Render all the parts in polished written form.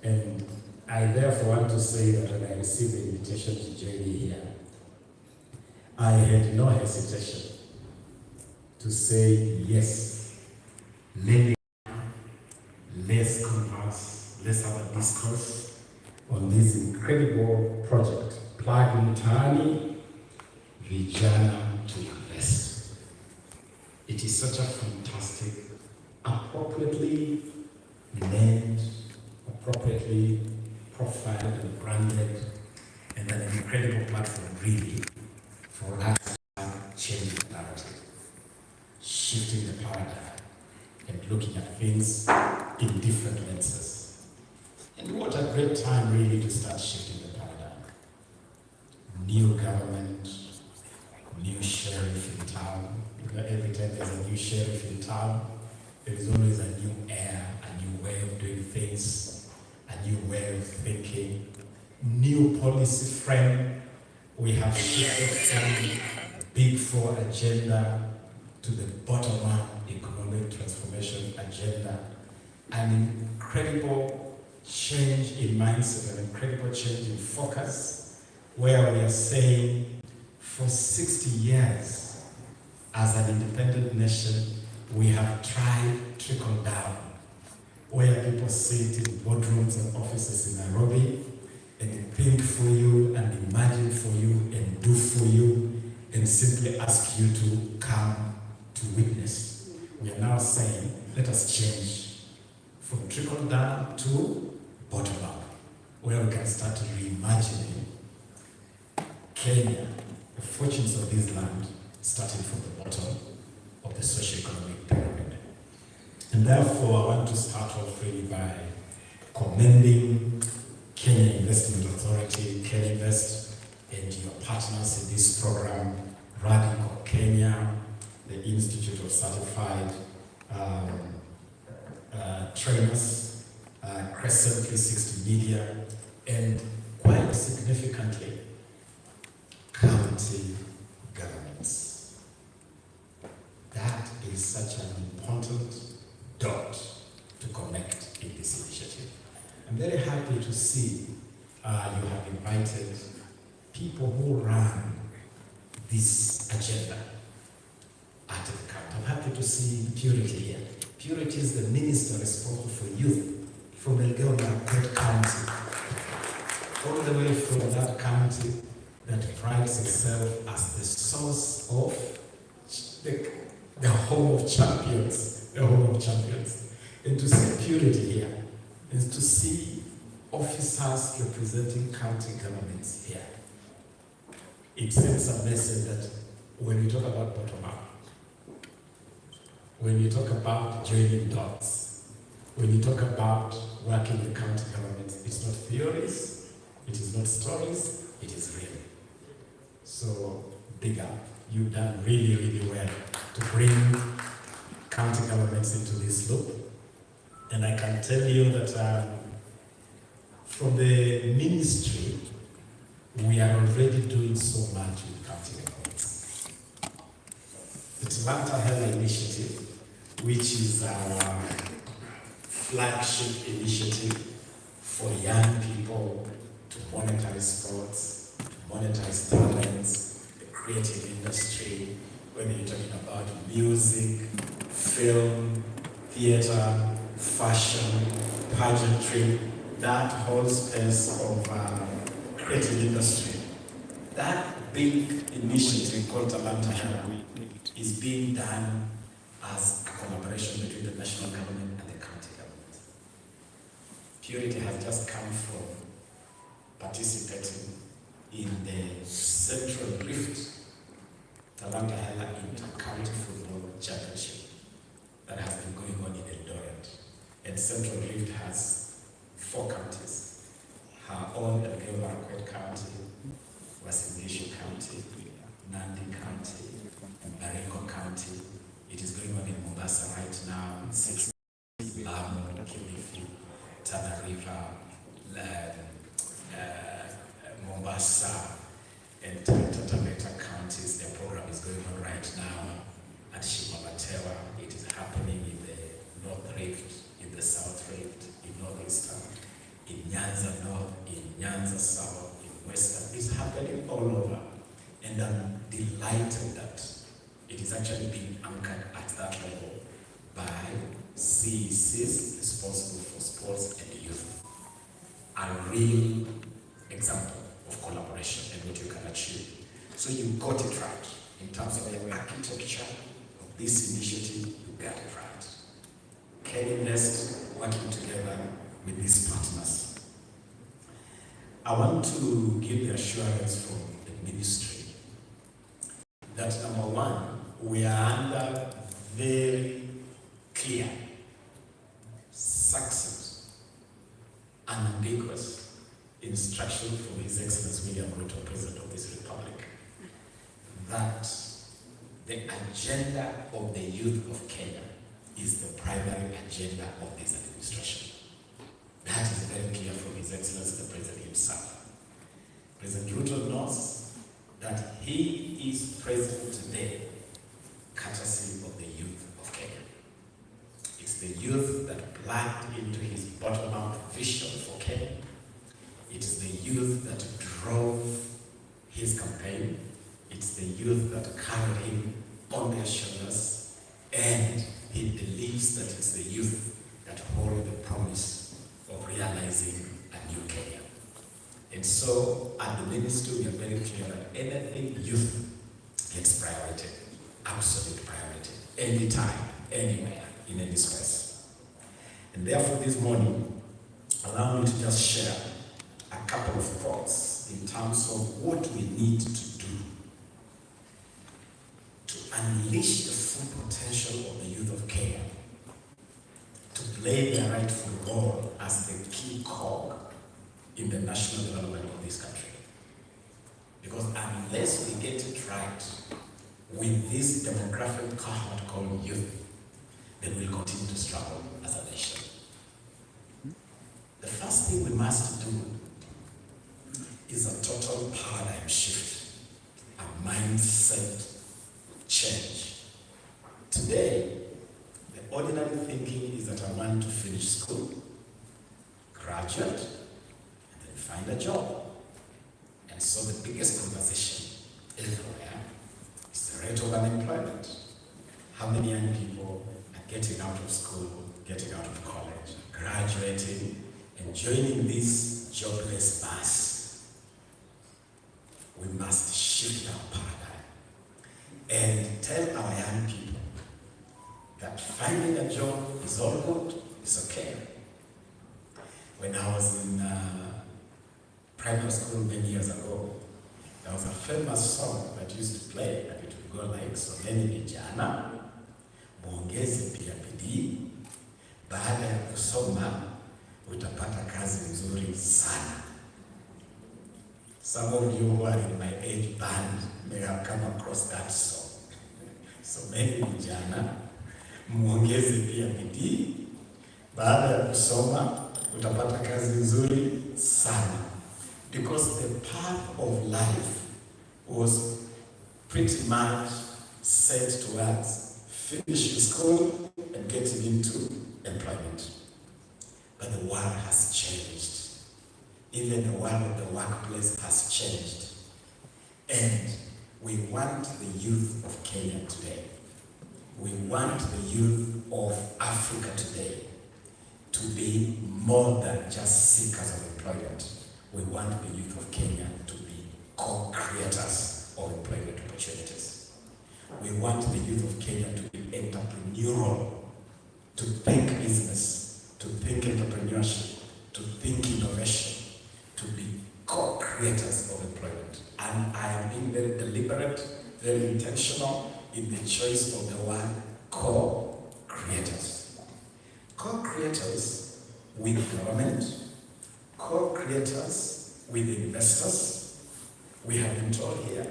And I therefore want to say that when I received the invitation to join you here, I had no hesitation to say yes. Let's converse, let's have a discourse on this incredible project, Mtaani, VIJANA2INVEST. It is such a fantastic, appropriately named, appropriately profiled and branded, and an incredible platform really for us to start changing the narrative, shifting the paradigm, and looking at things in different lenses. And what a great time really to start shifting the paradigm. New government, new sheriff in town. Every time there's a new sheriff in town, there is always a new air, a new way of doing things, a new way of thinking, new policy frame. We have shifted from Big Four agenda to the bottom-up economic transformation agenda. An incredible change in mindset, an incredible change in focus, where we are saying for 60 years, as an independent nation, we have tried trickle down, where people sit in boardrooms and offices in Nairobi and think for you and imagine for you and do for you and simply ask you to come to witness. We are now saying, let us change from trickle down to bottom up, where we can start reimagining Kenya, the fortunes of this land, starting from the bottom of the socio-economic pyramid. And therefore, I want to start off really by commending Kenya Investment Authority, KenInvest, and your partners in this program, Radical Kenya, the Institute of Certified Trainers, Crescent 360 Media, and quite significantly, county governments. That is such an important dot to connect in this initiative. I'm very happy to see you have invited people who run this agenda at the county. I'm happy to see Purity here. Purity is the minister responsible for youth from Elgeyo-Marakwet County, all the way from that county that prides itself as the source of the home of champions, the home of champions. And to see Purity here is to see officers representing county governments here. It sends a message that when we talk about bottom-up, when you talk about joining dots, when you talk about working with county governments, it's not theories, it is not stories, it is real. So, big up. You've done really, really well to bring county governments into this loop. And I can tell you that from the ministry, we are already doing so much with county governments. The Talanta Health Initiative, which is our flagship initiative for young people to monetize sports, to monetize talents, the creative industry, whether you're talking about music, film, theater, fashion, pageantry, that whole space of creative industry. That big initiative called Talanta Health is being done as a collaboration between the national government and the county government. Purity has just come from participating in the Central Rift Talanta Health Inter-County Football Championship that has been going on in Eldoret. And Central Rift has 4 counties. Her own Elgeyo-Marakwet County, Uasin Gishu County, Nandi County, and Baringo County. It is going on in Mombasa right now, 6 Lamu, Kilifi, Tana River, Mombasa, and Taita counties. The program is going on right now at Shimamatewa. It is happening in the North Rift, in the South Rift, in Northeastern, in Nyanza North, in Nyanza South, in Western. It's happening all over. And I'm delighted that it is actually being anchored at that level by CECs responsible for sports and youth. A real example of collaboration and what you can achieve. So you got it right. In terms of the architecture of this initiative, you got it right. VIJANA2INVEST working together with these partners. I want to give the assurance from the ministry that number one, we are under very clear, succinct, unambiguous instruction from His Excellency William Ruto, President of this Republic, that the agenda of the youth of Kenya is the primary agenda of this administration. That is very clear from His Excellency the President himself. President Ruto knows that he is president today courtesy of the youth of Kenya. It's the youth that plugged into his bottom-up vision for Kenya. It is the youth that drove his campaign. It's the youth that carried him on their shoulders, and he believes that it's the youth that hold the promise of realizing a new Kenya. And so, at the ministry, we are very clear that anything youth gets priority, absolute priority, anytime, anywhere, in any space. And therefore, this morning, allow me to just share a couple of thoughts in terms of what we need to do to unleash the full potential of the youth of Kenya, to play their rightful role as the key cog in the national development of this country. Because unless we get it right with this demographic cohort called youth, then we'll continue to struggle as a nation. The first thing we must do is a total paradigm shift, a mindset change. Today, the ordinary thinking is that I want to finish school, graduate, find a job. And so the biggest conversation everywhere is the rate of unemployment. How many young people are getting out of school, getting out of college, graduating, and joining this jobless bus? We must shift our paradigm and tell our young people that finding a job is all good, it's okay. When I was in primary school many years ago, there was a famous song that used to play, and it would go like, someni vijana, muongeze pia bidii, baada ya kusoma, utapata kazi nzuri sana. Some of you who are in my age band may have come across that song. Someni vijana, muongeze pia bidii, baada ya kusoma, utapata kazi nzuri sana. Because the path of life was pretty much set towards finishing school and getting into employment. But the world has changed. Even the world of the workplace has changed. And we want the youth of Kenya today. We want the youth of Africa today to be more than just seekers of employment. We want the youth of Kenya to be co-creators of employment opportunities. We want the youth of Kenya to be entrepreneurial, to think business, to think entrepreneurship, to think innovation, to be co-creators of employment. And I am being very deliberate, very intentional in the choice of the word co-creators. Co-creators with government, co-creators with investors. We have been told here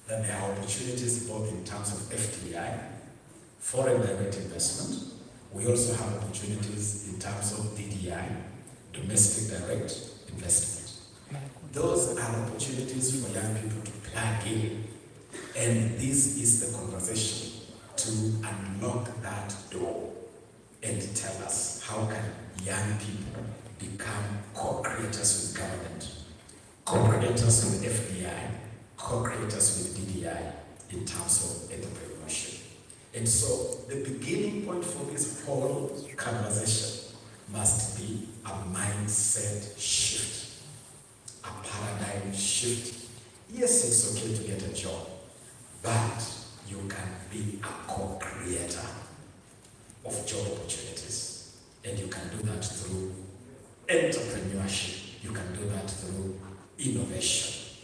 that there are opportunities both in terms of FDI, foreign direct investment. We also have opportunities in terms of DDI, domestic direct investment. Those are opportunities for young people to plug in. And this is the conversation to unlock that door and tell us how can young people become co-creators with government, co-creators with FDI, co-creators with DDI in terms of entrepreneurship. And so the beginning point for this whole conversation must be a mindset shift, a paradigm shift. Yes, it's okay to get a job, but you can be a co-creator of job opportunities. And you can do that through entrepreneurship. You can do that through innovation.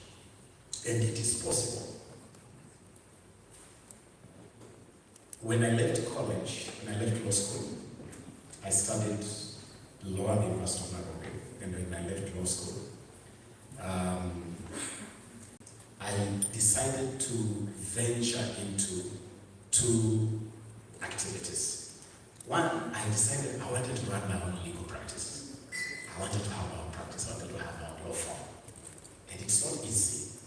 And it is possible. When I left college, when I left law school, I studied law at the University of Ababu. And when I left law school, I decided to venture into two activities. One, I decided I wanted to run my own legal practice. I wanted to have my own practice. I wanted to have my own law firm. And it's not easy.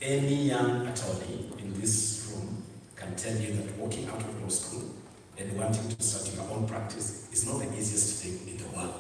Any young attorney in this room can tell you that walking out of law school and wanting to start your own practice is not the easiest thing in the world.